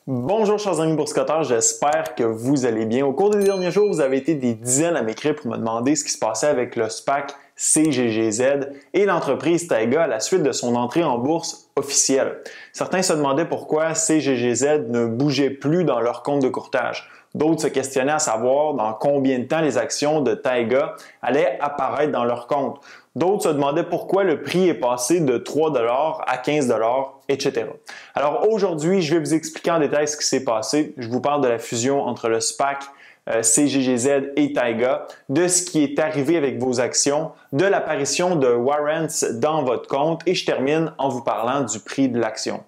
Bonjour chers amis boursicoteurs, j'espère que vous allez bien. Au cours des derniers jours, vous avez été des dizaines à m'écrire pour me demander ce qui se passait avec le SPAC CGGZ et l'entreprise Taiga à la suite de son entrée en bourse officielle. Certains se demandaient pourquoi CGGZ ne bougeait plus dans leur compte de courtage. D'autres se questionnaient à savoir dans combien de temps les actions de Taiga allaient apparaître dans leur compte. D'autres se demandaient pourquoi le prix est passé de 3 $ à 15 $, etc. Alors aujourd'hui, je vais vous expliquer en détail ce qui s'est passé. Je vous parle de la fusion entre le SPAC, CGGZ et Taiga, de ce qui est arrivé avec vos actions, de l'apparition de warrants dans votre compte et je termine en vous parlant du prix de l'action.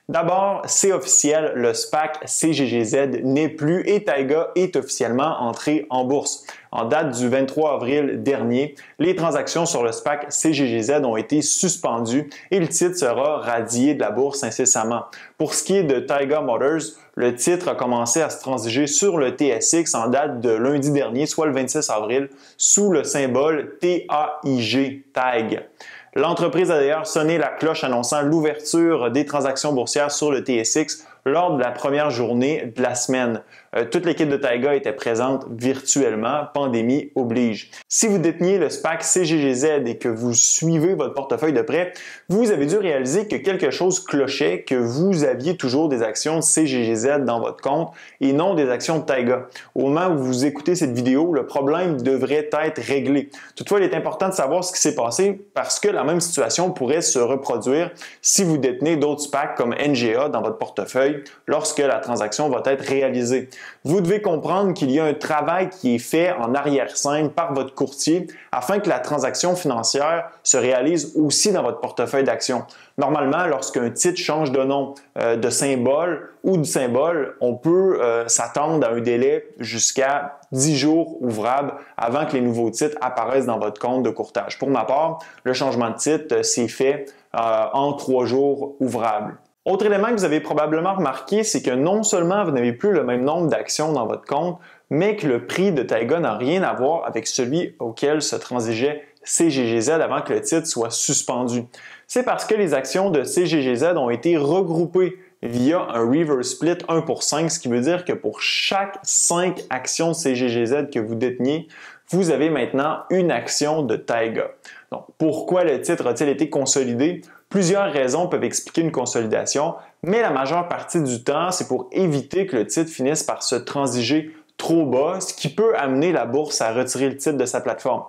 D'abord, c'est officiel, le SPAC CGGZ n'est plus et Taiga est officiellement entré en bourse. En date du 23 avril dernier, les transactions sur le SPAC CGGZ ont été suspendues et le titre sera radié de la bourse incessamment. Pour ce qui est de Taiga Motors, le titre a commencé à se transiger sur le TSX en date de lundi dernier, soit le 26 avril, sous le symbole TAIG, TAG. L'entreprise a d'ailleurs sonné la cloche annonçant l'ouverture des transactions boursières sur le TSX lors de la première journée de la semaine. Toute l'équipe de Taiga était présente virtuellement, pandémie oblige. Si vous déteniez le SPAC CGGZ et que vous suivez votre portefeuille de près, vous avez dû réaliser que quelque chose clochait, que vous aviez toujours des actions de CGGZ dans votre compte et non des actions de Taiga. Au moment où vous écoutez cette vidéo, le problème devrait être réglé. Toutefois, il est important de savoir ce qui s'est passé parce que la même situation pourrait se reproduire si vous détenez d'autres SPAC comme NGA dans votre portefeuille lorsque la transaction va être réalisée. Vous devez comprendre qu'il y a un travail qui est fait en arrière-scène par votre courtier afin que la transaction financière se réalise aussi dans votre portefeuille d'actions. Normalement, lorsqu'un titre change de nom, de symbole ou de symbole, on peut s'attendre à un délai jusqu'à 10 jours ouvrables avant que les nouveaux titres apparaissent dans votre compte de courtage. Pour ma part, le changement de titre s'est fait en 3 jours ouvrables. Autre élément que vous avez probablement remarqué, c'est que non seulement vous n'avez plus le même nombre d'actions dans votre compte, mais que le prix de Taiga n'a rien à voir avec celui auquel se transigeait CGGZ avant que le titre soit suspendu. C'est parce que les actions de CGGZ ont été regroupées via un reverse split 1 pour 5, ce qui veut dire que pour chaque 5 actions de CGGZ que vous déteniez, vous avez maintenant une action de Taiga. Donc, pourquoi le titre a-t-il été consolidé? Plusieurs raisons peuvent expliquer une consolidation, mais la majeure partie du temps, c'est pour éviter que le titre finisse par se transiger trop bas, ce qui peut amener la bourse à retirer le titre de sa plateforme.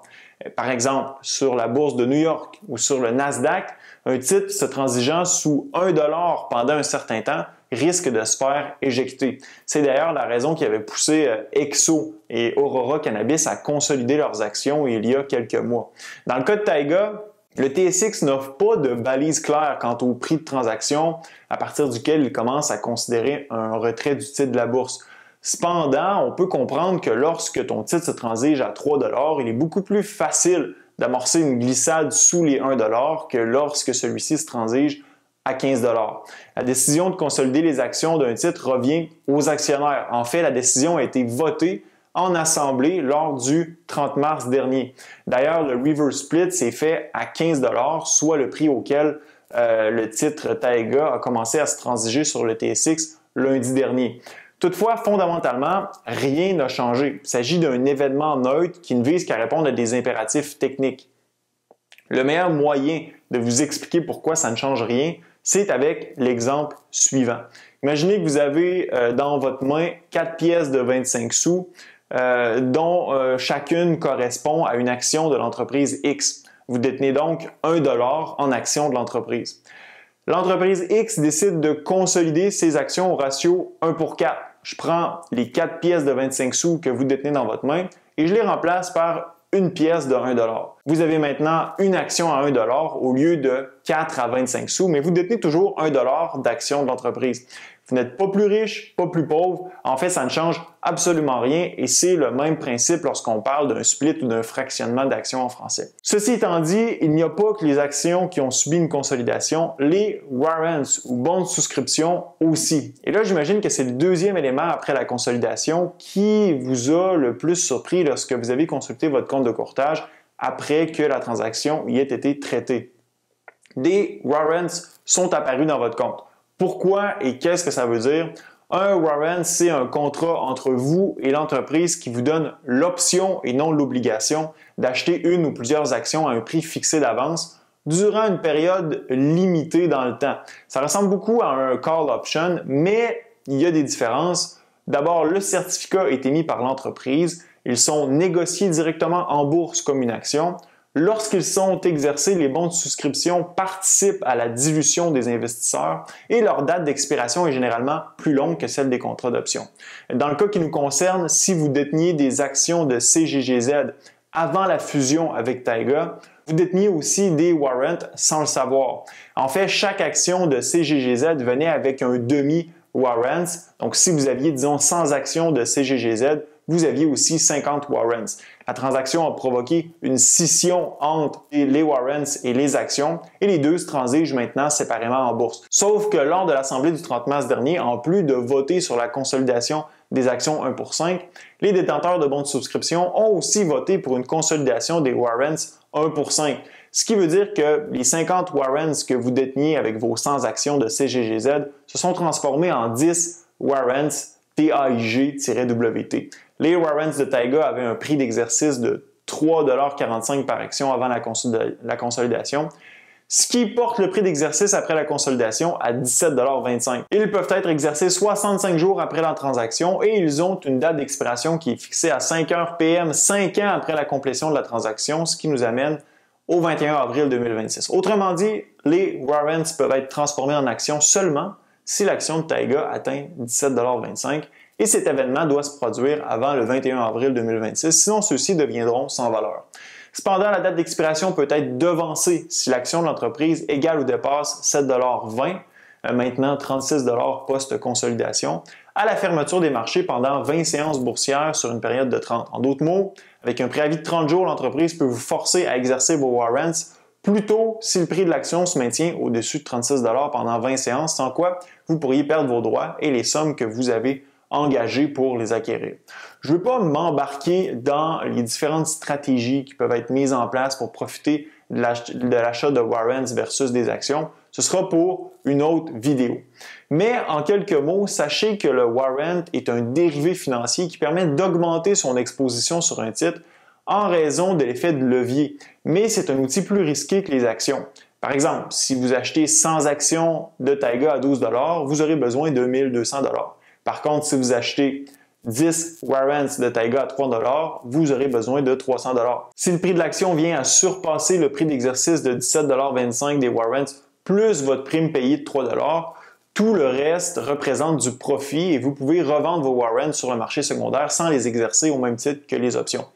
Par exemple, sur la bourse de New York ou sur le Nasdaq, un titre se transigeant sous 1 $ pendant un certain temps risque de se faire éjecter. C'est d'ailleurs la raison qui avait poussé Exo et Aurora Cannabis à consolider leurs actions il y a quelques mois. Dans le cas de Taiga, le TSX n'offre pas de balise claire quant au prix de transaction à partir duquel il commence à considérer un retrait du titre de la bourse. Cependant, on peut comprendre que lorsque ton titre se transige à 3 $, il est beaucoup plus facile d'amorcer une glissade sous les 1 $ que lorsque celui-ci se transige à 15 $. La décision de consolider les actions d'un titre revient aux actionnaires. En fait, la décision a été votée en assemblée lors du 30 mars dernier. D'ailleurs, le reverse split s'est fait à 15 $, soit le prix auquel le titre Taiga a commencé à se transiger sur le TSX lundi dernier. Toutefois, fondamentalement, rien n'a changé. Il s'agit d'un événement neutre qui ne vise qu'à répondre à des impératifs techniques. Le meilleur moyen de vous expliquer pourquoi ça ne change rien, c'est avec l'exemple suivant. Imaginez que vous avez dans votre main 4 pièces de 25 sous, dont chacune correspond à une action de l'entreprise X. Vous détenez donc 1 $ en actions de l'entreprise. L'entreprise X décide de consolider ses actions au ratio 1 pour 4. Je prends les 4 pièces de 25 sous que vous détenez dans votre main et je les remplace par une pièce de 1 $. Vous avez maintenant une action à 1 $ au lieu de 4 à 25 sous, mais vous détenez toujours 1 $ d'actions de l'entreprise. Vous n'êtes pas plus riche, pas plus pauvre. En fait, ça ne change absolument rien et c'est le même principe lorsqu'on parle d'un split ou d'un fractionnement d'actions en français. Ceci étant dit, il n'y a pas que les actions qui ont subi une consolidation, les warrants ou bons de souscription aussi. Et là, j'imagine que c'est le deuxième élément après la consolidation qui vous a le plus surpris lorsque vous avez consulté votre compte de courtage après que la transaction y ait été traitée. Des warrants sont apparus dans votre compte. Pourquoi et qu'est-ce que ça veut dire? Un warrant, c'est un contrat entre vous et l'entreprise qui vous donne l'option et non l'obligation d'acheter une ou plusieurs actions à un prix fixé d'avance durant une période limitée dans le temps. Ça ressemble beaucoup à un call option, mais il y a des différences. D'abord, le certificat est émis par l'entreprise. Ils sont négociés directement en bourse comme une action. Lorsqu'ils sont exercés, les bons de souscription participent à la dilution des investisseurs et leur date d'expiration est généralement plus longue que celle des contrats d'option. Dans le cas qui nous concerne, si vous déteniez des actions de CGGZ avant la fusion avec Taiga, vous déteniez aussi des warrants sans le savoir. En fait, chaque action de CGGZ venait avec un demi-warrant. Donc, si vous aviez, disons, 100 actions de CGGZ, vous aviez aussi 50 warrants. La transaction a provoqué une scission entre les warrants et les actions et les deux se transigent maintenant séparément en bourse. Sauf que lors de l'Assemblée du 30 mars dernier, en plus de voter sur la consolidation des actions 1 pour 5, les détenteurs de bons de souscription ont aussi voté pour une consolidation des warrants 1 pour 5. Ce qui veut dire que les 50 warrants que vous déteniez avec vos 100 actions de CGGZ se sont transformés en 10 warrants TAIG-WT. Les warrants de Taiga avaient un prix d'exercice de 3,45 $ par action avant la consolidation, ce qui porte le prix d'exercice après la consolidation à 17,25 $. Ils peuvent être exercés 65 jours après la transaction et ils ont une date d'expiration qui est fixée à 5 heures PM, 5 ans après la complétion de la transaction, ce qui nous amène au 21 avril 2026. Autrement dit, les warrants peuvent être transformés en actions seulement si l'action de Taiga atteint 17,25 $ et cet événement doit se produire avant le 21 avril 2026, sinon ceux-ci deviendront sans valeur. Cependant, la date d'expiration peut être devancée si l'action de l'entreprise égale ou dépasse 7,20 $, maintenant 36 $ post-consolidation, à la fermeture des marchés pendant 20 séances boursières sur une période de 30. En d'autres mots, avec un préavis de 30 jours, l'entreprise peut vous forcer à exercer vos warrants plutôt si le prix de l'action se maintient au-dessus de 36 $ pendant 20 séances, sans quoi vous pourriez perdre vos droits et les sommes que vous avez engagées pour les acquérir. Je ne veux pas m'embarquer dans les différentes stratégies qui peuvent être mises en place pour profiter de l'achat de warrants versus des actions. Ce sera pour une autre vidéo. Mais en quelques mots, sachez que le warrant est un dérivé financier qui permet d'augmenter son exposition sur un titre en raison de l'effet de levier. Mais c'est un outil plus risqué que les actions. Par exemple, si vous achetez 100 actions de Taiga à 12 $, vous aurez besoin de 1 200 $. Par contre, si vous achetez 10 warrants de Taiga à 3 $, vous aurez besoin de 300 $. Si le prix de l'action vient à surpasser le prix d'exercice de 17,25 $ des warrants plus votre prime payée de 3 $, tout le reste représente du profit et vous pouvez revendre vos warrants sur le marché secondaire sans les exercer au même titre que les options.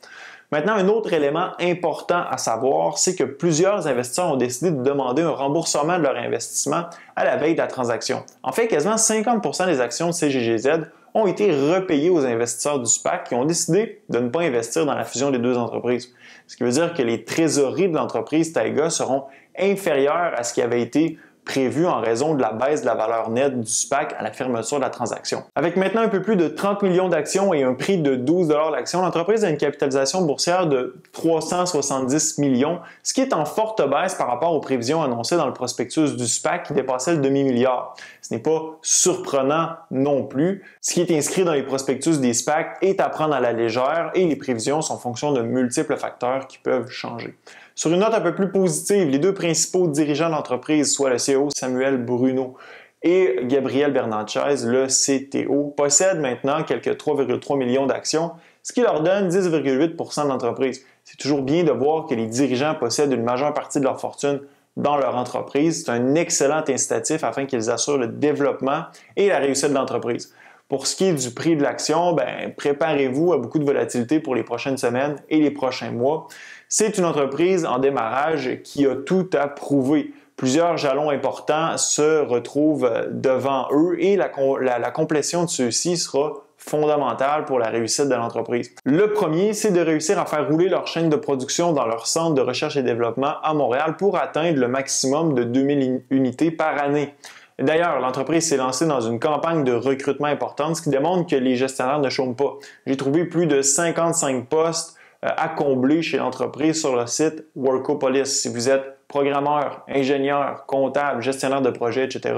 Maintenant, un autre élément important à savoir, c'est que plusieurs investisseurs ont décidé de demander un remboursement de leur investissement à la veille de la transaction. En fait, quasiment 50% des actions de CGGZ ont été repayées aux investisseurs du SPAC qui ont décidé de ne pas investir dans la fusion des deux entreprises. Ce qui veut dire que les trésoreries de l'entreprise Taiga seront inférieures à ce qui avait été prévu en raison de la baisse de la valeur nette du SPAC à la fermeture de la transaction. Avec maintenant un peu plus de 30 millions d'actions et un prix de 12 $ l'action, l'entreprise a une capitalisation boursière de 370 millions, ce qui est en forte baisse par rapport aux prévisions annoncées dans le prospectus du SPAC qui dépassait le demi-milliard. Ce n'est pas surprenant non plus. Ce qui est inscrit dans les prospectus des SPAC est à prendre à la légère et les prévisions sont en fonction de multiples facteurs qui peuvent changer. Sur une note un peu plus positive, les deux principaux dirigeants de l'entreprise, soit le CEO Samuel Bruno et Gabriel Bernatchez, le CTO, possèdent maintenant quelques 3,3 millions d'actions, ce qui leur donne 10,8 % de l'entreprise. C'est toujours bien de voir que les dirigeants possèdent une majeure partie de leur fortune dans leur entreprise. C'est un excellent incitatif afin qu'ils assurent le développement et la réussite de l'entreprise. Pour ce qui est du prix de l'action, préparez-vous à beaucoup de volatilité pour les prochaines semaines et les prochains mois. C'est une entreprise en démarrage qui a tout à prouver. Plusieurs jalons importants se retrouvent devant eux et la complétion de ceux-ci sera fondamentale pour la réussite de l'entreprise. Le premier, c'est de réussir à faire rouler leur chaîne de production dans leur centre de recherche et développement à Montréal pour atteindre le maximum de 2000 unités par année. D'ailleurs, l'entreprise s'est lancée dans une campagne de recrutement importante, ce qui démontre que les gestionnaires ne chôment pas. J'ai trouvé plus de 55 postes à combler chez l'entreprise sur le site Workopolis. Si vous êtes programmeur, ingénieur, comptable, gestionnaire de projet, etc.,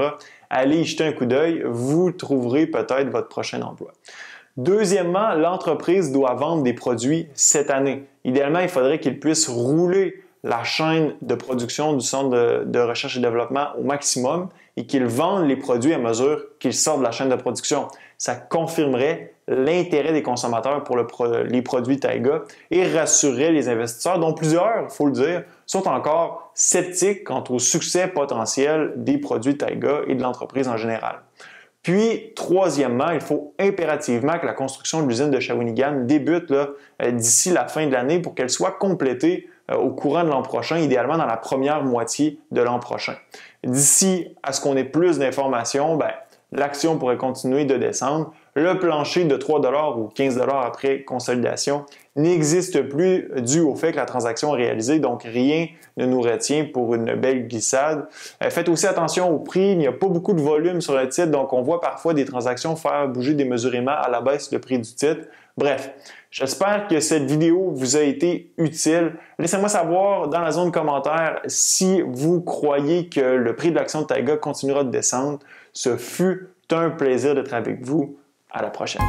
allez y jeter un coup d'œil, vous trouverez peut-être votre prochain emploi. Deuxièmement, l'entreprise doit vendre des produits cette année. Idéalement, il faudrait qu'il puisse rouler la chaîne de production du centre de recherche et développement au maximum et qu'ils vendent les produits à mesure qu'ils sortent de la chaîne de production. Ça confirmerait l'intérêt des consommateurs pour les produits Taiga et rassurerait les investisseurs, dont plusieurs, il faut le dire, sont encore sceptiques quant au succès potentiel des produits Taiga et de l'entreprise en général. Puis, troisièmement, il faut impérativement que la construction de l'usine de Shawinigan débute d'ici la fin de l'année pour qu'elle soit complétée au courant de l'an prochain, idéalement dans la première moitié de l'an prochain. D'ici à ce qu'on ait plus d'informations, l'action pourrait continuer de descendre. Le plancher de 3 $ ou 15 $ après consolidation n'existe plus dû au fait que la transaction est réalisée, donc rien ne nous retient pour une belle glissade. Faites aussi attention au prix, il n'y a pas beaucoup de volume sur le titre, donc on voit parfois des transactions faire bouger démesurément à la baisse le prix du titre. Bref, j'espère que cette vidéo vous a été utile. Laissez-moi savoir dans la zone commentaire si vous croyez que le prix de l'action de Taiga continuera de descendre. Ce fut un plaisir d'être avec vous. À la prochaine.